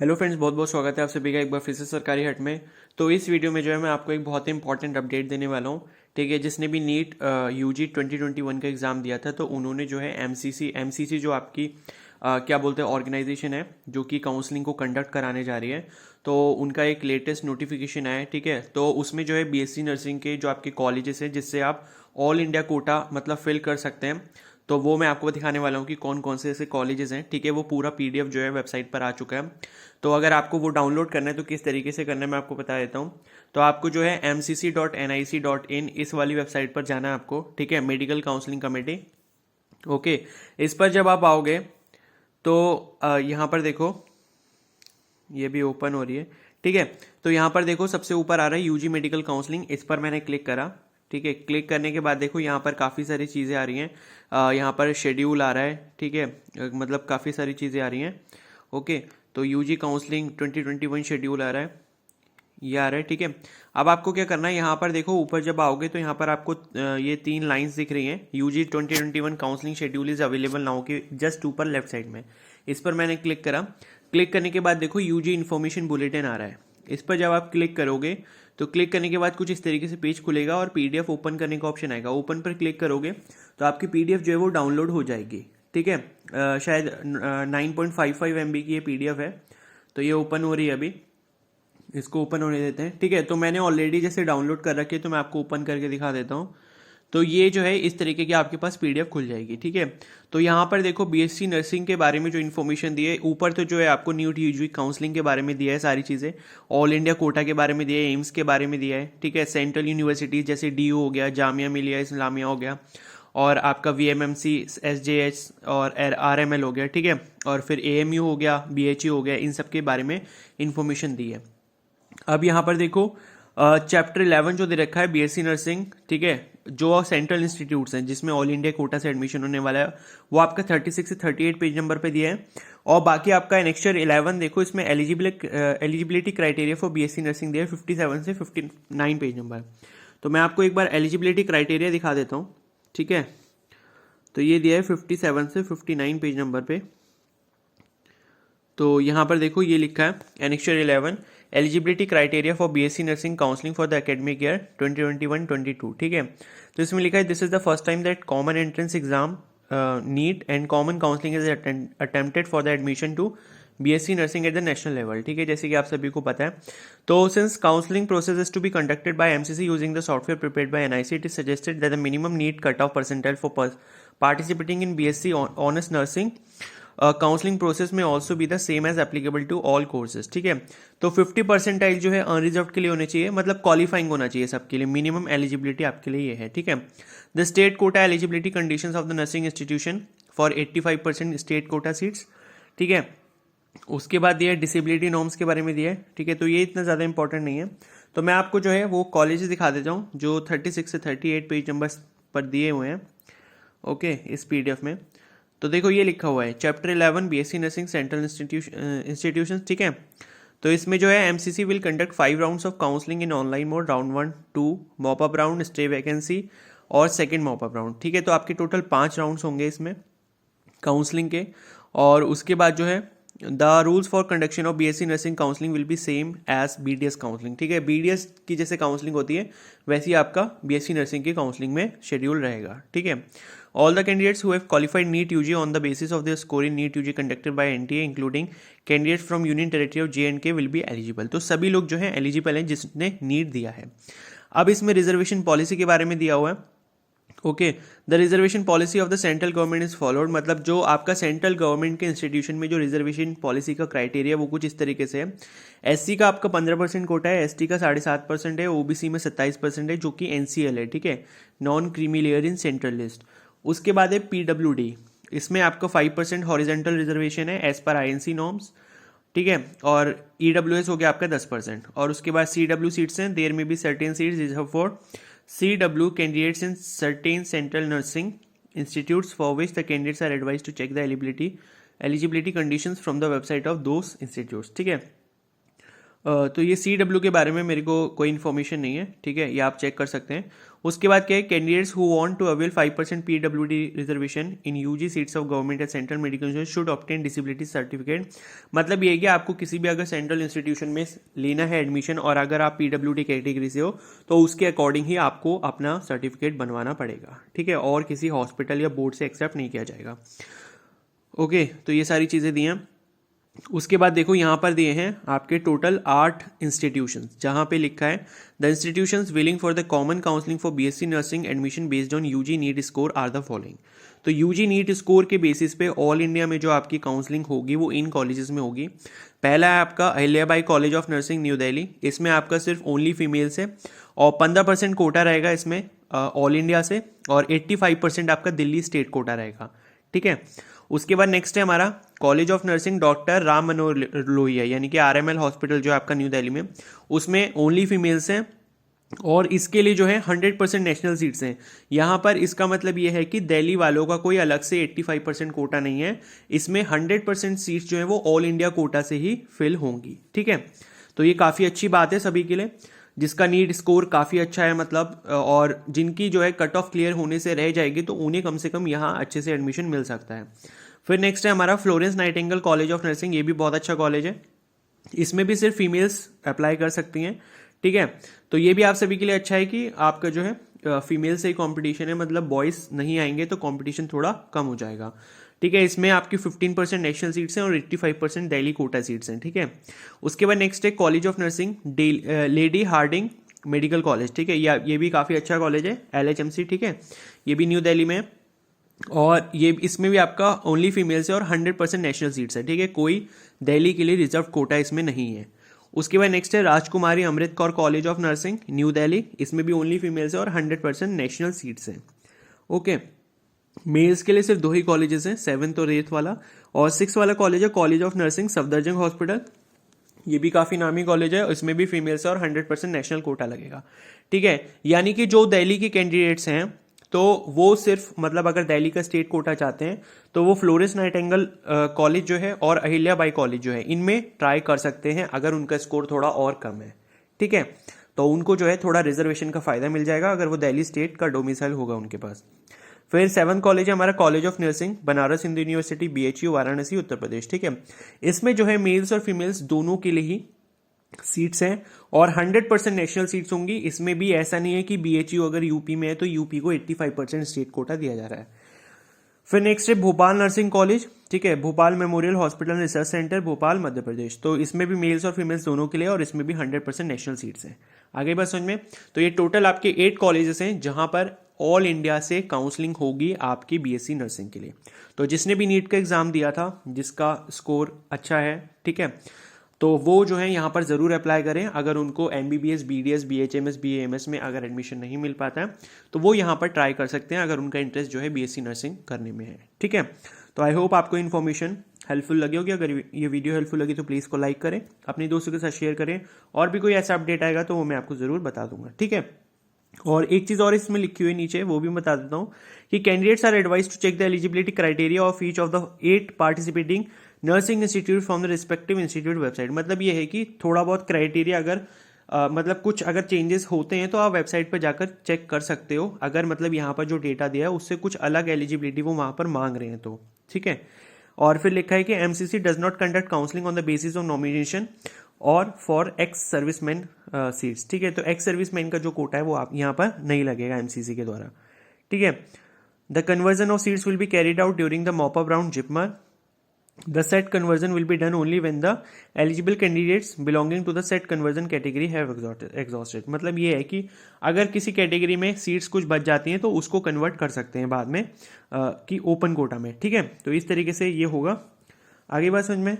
Hello friends, बहुत बहुत स्वागत है आप सभी का एक बार फिर से सरकारी हट में। तो इस वीडियो में जो है मैं आपको एक बहुत ही इंपॉर्टेंट अपडेट देने वाला हूँ। ठीक है, जिसने भी नीट यूजी 2021 का एग्ज़ाम दिया था तो उन्होंने जो है एमसीसी जो आपकी क्या बोलते हैं ऑर्गेनाइजेशन है जो कि काउंसलिंग को कंडक्ट कराने जा रही है, तो उनका एक लेटेस्ट नोटिफिकेशन आया है। ठीक है, तो उसमें जो है बीएससी नर्सिंग के जो आपके कॉलेजेस हैं जिससे आप ऑल इंडिया कोटा मतलब फिल कर सकते हैं, तो वो मैं आपको दिखाने वाला हूँ कि कौन कौन से ऐसे कॉलेजेस हैं। ठीक है, वो पूरा पीडीएफ जो है वेबसाइट पर आ चुका है। तो अगर आपको वो डाउनलोड करना है तो किस तरीके से करना है मैं आपको बता देता हूँ। तो आपको जो है mcc.nic.in इस वाली वेबसाइट पर जाना है आपको। ठीक है, मेडिकल काउंसलिंग कमेटी। ओके, इस पर जब आप आओगे तो यहाँ पर देखो, ये भी ओपन हो रही है। ठीक है, तो यहाँ पर देखो सबसे ऊपर आ रहा है यूजी मेडिकल काउंसलिंग, इस पर मैंने क्लिक करा। ठीक है, क्लिक करने के बाद देखो यहाँ पर काफ़ी सारी चीज़ें आ रही हैं। यहाँ पर शेड्यूल आ रहा है। ठीक है, मतलब काफ़ी सारी चीज़ें आ रही हैं। ओके, तो यूजी काउंसलिंग 2021 शेड्यूल आ रहा है, ये आ रहा है। ठीक है, अब आपको क्या करना है, यहाँ पर देखो ऊपर जब आओगे तो यहाँ पर आपको ये 3 लाइंस दिख रही हैं, UG 2021 counselling schedule is available now के जस्ट ऊपर लेफ्ट साइड में। इस पर मैंने क्लिक करा। क्लिक करने के बाद देखो यूजी इन्फॉर्मेशन बुलेटिन आ रहा है। इस पर जब आप क्लिक करोगे तो क्लिक करने के बाद कुछ इस तरीके से पेज खुलेगा और पीडीएफ ओपन करने का ऑप्शन आएगा। ओपन पर क्लिक करोगे तो आपकी पीडीएफ जो है वो डाउनलोड हो जाएगी। ठीक है, शायद 9.55 MB की ये पीडीएफ है। तो ये ओपन हो रही है अभी, इसको ओपन होने देते हैं। ठीक है, तो मैंने ऑलरेडी जैसे डाउनलोड कर रखी है तो मैं आपको ओपन करके दिखा देता हूँ। तो ये जो है इस तरीके की आपके पास पीडीएफ खुल जाएगी। ठीक है, तो यहाँ पर देखो बीएससी नर्सिंग के बारे में जो इन्फॉर्मेशन दी है ऊपर, तो जो है आपको न्यू यूजी काउंसलिंग के बारे में दिया है सारी चीज़ें, ऑल इंडिया कोटा के बारे में दिया है, एम्स के बारे में दिया है। ठीक है, सेंट्रल यूनिवर्सिटीज जैसे डीयू हो गया, जामिया मिलिया इस्लामिया हो गया, और आपका वीएमएमसी, एसजेएच और आरएमएल हो गया। ठीक है, और फिर एएमयू हो गया, बीएचयू हो गया, इन सब के बारे में इन्फॉर्मेशन दी है। अब यहाँ पर देखो चैप्टर 11 जो दे रखा है बीएससी नर्सिंग। ठीक है, जो सेंट्रल इंस्टीट्यूट्स हैं जिसमें ऑल इंडिया कोटा से एडमिशन होने वाला है वो आपका 36 से 38 पेज नंबर पे दिया है। और बाकी आपका एनेक्चर 11 देखो, इसमें eligibility criteria for BSc nursing दिया है 57 से 59 पेज नंबर। तो मैं आपको एक बार एलिजिबिलिटी क्राइटेरिया दिखा देता हूँ। ठीक है, तो ये दिया है 57 से 59 पेज नंबर पे। तो यहाँ पर देखो ये लिखा है annexure 11 eligibility criteria for BSc nursing counselling for the academic year 2021-22। ठीक है, तो इसमें लिखा है this is the first time that common entrance exam NEET and common counselling is attempted for the admission to BSc nursing at the national level. ठीक है, जैसे कि आप सभी को पता है। तो since counselling process is to be conducted by MCC using the software prepared by NIC, it is suggested that the minimum NEET cut off percentile for participating in BSc honors nursing counselling process में also be the same as applicable to all courses. ठीक है, तो 50 percentile जो है unreserved के लिए होने चाहिए, मतलब क्वालिफाइंग होना चाहिए सबके लिए। मिनिमम एलिजिबिलिटी आपके लिए ये है। ठीक है, the state quota eligibility conditions of the nursing institution for 85% state quota seats. ठीक है, उसके बाद दिया है डिसेबिलिटी नॉर्म्स के बारे में दिया है। ठीक है, तो ये इतना ज़्यादा इंपॉर्टेंट नहीं है। तो मैं आपको जो है वो कॉलेजेस दिखा देता हूँ जो 36 से 38 पेज नंबर पर दिए हुए हैं। ओके, इस पीडीएफ में तो देखो ये लिखा हुआ है chapter 11 BSc nursing central institution. ठीक है, तो इसमें जो है MCC will conduct 5 rounds of counselling in online mode, round 1, 2 mop up round, stay vacancy और सेकंड मॉप अप राउंड। ठीक है, तो आपके टोटल 5 राउंड्स होंगे इसमें काउंसलिंग के। और उसके बाद जो है the rules for conduction of BSc nursing counselling will be same as BDS counselling. ठीक है, बीडीएस की जैसे काउंसलिंग होती है वैसी आपका बीएससी नर्सिंग की काउंसलिंग में शेड्यूल रहेगा। ठीक है, all the candidates who have qualified NEET UG on the basis of their score in NEET UG conducted by NTA including candidates from Union Territory of J&K will be eligible। तो सभी लोग जो है eligible हैं जिसने NEET दिया है। अब इसमें रिजर्वेशन पॉलिसी के बारे में दिया हुआ है। Okay, the reservation policy of the central government is followed, मतलब जो आपका सेंट्रल गवर्नमेंट के इंस्टीट्यूशन में जो रिजर्वेशन पॉलिसी का क्राइटेरिया वो कुछ इस तरीके से है। एससी का आपका 15% कोटा है, एसटी का 7.5% है, ओबीसी में 27% है जो कि एनसीएल है। ठीक है, non creamy layer in central list. उसके बाद है पीडब्ल्यूडी, इसमें आपका 5% हॉरिजेंटल रिजर्वेशन है एज पर आईएनसी नॉर्म्स। ठीक है, और ईडब्ल्यूएस हो गया आपका 10%। और उसके बाद सीडब्ल्यू सीट्स हैं, देयर में be certain seats reserve for CW candidates in certain central nursing institutes for which the candidates are advised to check the eligibility conditions from the website of those institutes। ठीक है, तो ये CW के बारे में मेरे को कोई इन्फॉर्मेशन नहीं है। ठीक है, ये आप चेक कर सकते हैं। उसके बाद क्या है, candidates who want to avail 5% PWD reservation in UG seats of government and central medical institution should obtain disability certificate. मतलब ये है कि आपको किसी भी अगर सेंट्रल इंस्टीट्यूशन में लेना है एडमिशन और अगर आप PWD कैटेगरी से हो तो उसके अकॉर्डिंग ही आपको अपना सर्टिफिकेट बनवाना पड़ेगा, ठीक है, और किसी हॉस्पिटल या बोर्ड से एक्सेप्ट नहीं किया जाएगा। ओके, तो ये सारी चीज़ें दी हैं। उसके बाद देखो यहाँ पर दिए हैं आपके टोटल 8 इंस्टीट्यूशंस, जहाँ पे लिखा है the institutions willing for the common counselling for BSc nursing admission based on UG NEET score are the following. तो यूजी नीट स्कोर के बेसिस पे ऑल इंडिया में जो आपकी काउंसलिंग होगी वो इन कॉलेजेस में होगी। पहला है आपका Ahilyabai college of nursing New Delhi, इसमें आपका सिर्फ ओनली फीमेल्स है और 15% कोटा रहेगा इसमें ऑल इंडिया से, और 85% आपका दिल्ली स्टेट कोटा रहेगा, ठीक है। उसके बाद नेक्स्ट है हमारा college of nursing doctor Ram Manohar Lohia, यानी कि RML हॉस्पिटल जो है आपका न्यू दिल्ली में, उसमें ओनली फीमेल्स हैं और इसके लिए जो है 100% नेशनल सीट्स हैं। यहाँ पर इसका मतलब ये है कि दिल्ली वालों का कोई अलग से 85% कोटा नहीं है, इसमें 100% सीट्स जो है वो ऑल इंडिया कोटा से ही फिल होंगी, ठीक है। तो ये काफ़ी अच्छी बात है सभी के लिए जिसका नीट स्कोर काफ़ी अच्छा है, मतलब और जिनकी जो है कट ऑफ क्लियर होने से रह जाएगी तो उन्हें कम से कम यहाँ अच्छे से एडमिशन मिल सकता है। फिर नेक्स्ट है हमारा Florence Nightingale college of nursing, ये भी बहुत अच्छा कॉलेज है, इसमें भी सिर्फ फीमेल्स अप्लाई कर सकती हैं, ठीक है। तो ये भी आप सभी के लिए अच्छा है कि आपका जो है फीमेल से ही कॉम्पिटिशन है, मतलब बॉयज़ नहीं आएंगे तो कॉम्पिटिशन थोड़ा कम हो जाएगा, ठीक है। इसमें आपकी 15% नेशनल सीट्स हैं और 85% दिल्ली कोटा सीट्स हैं, ठीक है। उसके बाद नेक्स्ट है college of nursing Lady Hardinge Medical College, ठीक है, ये भी काफ़ी अच्छा कॉलेज है, LHMC, ठीक है, ये भी न्यू दिल्ली में है और ये इसमें भी आपका ओनली फीमेल्स है और 100% नेशनल सीट्स है, ठीक है, कोई दिल्ली के लिए रिजर्व कोटा इसमें नहीं है। उसके बाद नेक्स्ट है Rajkumari Amrit Kaur college of nursing New Delhi, इसमें भी ओनली फीमेल्स है और 100% नेशनल सीट्स हैं, ओके। मेल्स के लिए सिर्फ 2 ही कॉलेजेस हैं, 7th और 8th वाला, और 6th वाला कॉलेज है college of nursing Safdarjung hospital, ये भी काफ़ी नामी कॉलेज है, इसमें भी फीमेल्स है और 100% नेशनल कोटा लगेगा, ठीक है। यानी कि जो दिल्ली के कैंडिडेट्स हैं तो वो सिर्फ मतलब अगर दिल्ली का स्टेट कोटा चाहते हैं तो वो फ्लोरेंस नाइटिंगेल कॉलेज जो है और अहिल्याबाई कॉलेज जो है इनमें ट्राई कर सकते हैं अगर उनका स्कोर थोड़ा और कम है, ठीक है। तो उनको जो है थोड़ा रिजर्वेशन का फायदा मिल जाएगा अगर वो दिल्ली स्टेट का डोमिसाइल होगा उनके पास। फिर 7th कॉलेज है हमारा college of nursing Banaras Hindu university BHU Varanasi Uttar Pradesh, ठीक है। इसमें जो है मेल्स और फीमेल्स दोनों के लिए ही सीट्स हैं और 100% नेशनल सीट्स होंगी, इसमें भी ऐसा नहीं है कि BHU अगर यूपी में है तो यूपी को 85% स्टेट कोटा दिया जा रहा है। फिर नेक्स्ट है भोपाल नर्सिंग कॉलेज, ठीक है, Bhopal memorial hospital research centre Bhopal Madhya Pradesh, तो इसमें भी मेल्स और फीमेल्स दोनों के लिए और इसमें भी 100% नेशनल सीट्स हैं। आगे बात समझ में, तो ये टोटल आपके 8 कॉलेजेस हैं जहां पर ऑल इंडिया से काउंसलिंग होगी आपकी BSc नर्सिंग के लिए। तो जिसने भी नीट का एग्जाम दिया था जिसका स्कोर अच्छा है, ठीक है, तो वो जो है यहाँ पर ज़रूर अप्लाई करें। अगर उनको MBBS BDS BHMS BAMS में अगर एडमिशन नहीं मिल पाता है तो वो यहाँ पर ट्राई कर सकते हैं अगर उनका इंटरेस्ट जो है BSc नर्सिंग करने में है, ठीक है। तो आई होप आपको इन्फॉर्मेशन हेल्पफुल लगी होगी। अगर ये वीडियो हेल्पफुल लगी तो प्लीज़ को लाइक करें, अपने दोस्तों के साथ शेयर करें, और भी कोई ऐसा अपडेट आएगा तो वो मैं आपको ज़रूर बता दूंगा, ठीक है। और एक चीज़ और इसमें लिखी हुई नीचे वो भी बता देता हूँ कि candidates are advise to check the eligibility criteria of each of the 8 participating nursing institute from the respective institute website. मतलब ये है कि थोड़ा बहुत क्राइटेरिया अगर मतलब कुछ अगर चेंजेस होते हैं तो आप वेबसाइट पर जाकर चेक कर सकते हो, अगर मतलब यहाँ पर जो डेटा दिया है उससे कुछ अलग एलिजिबिलिटी वो वहाँ पर मांग रहे हैं तो, ठीक है। और फिर लिखा है कि MCC does not conduct counselling on the basis of nomination और फॉर एक्स सर्विसमैन सीट्स, ठीक है। तो एक्स सर्विसमैन का जो कोटा है वो आप यहाँ पर नहीं लगेगा MCC के द्वारा, ठीक है। The conversion of seats will be carried out during the mop up round JIPMER. The set conversion will be done only when the eligible candidates belonging to the set conversion category have exhausted। मतलब ये है कि अगर किसी category में seats कुछ बच जाती हैं तो उसको कन्वर्ट कर सकते हैं बाद में कि ओपन कोटा में, ठीक है। तो इस तरीके से ये होगा। आगे बात समझ में,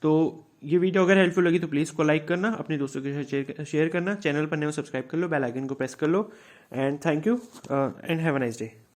तो ये वीडियो अगर हेल्पफुल लगी तो प्लीज़ को लाइक करना, अपने दोस्तों के साथ शेयर करना, चैनल पर नए हो सब्सक्राइब कर लो, बेल आइकन को प्रेस कर लो, and thank you and have a nice day.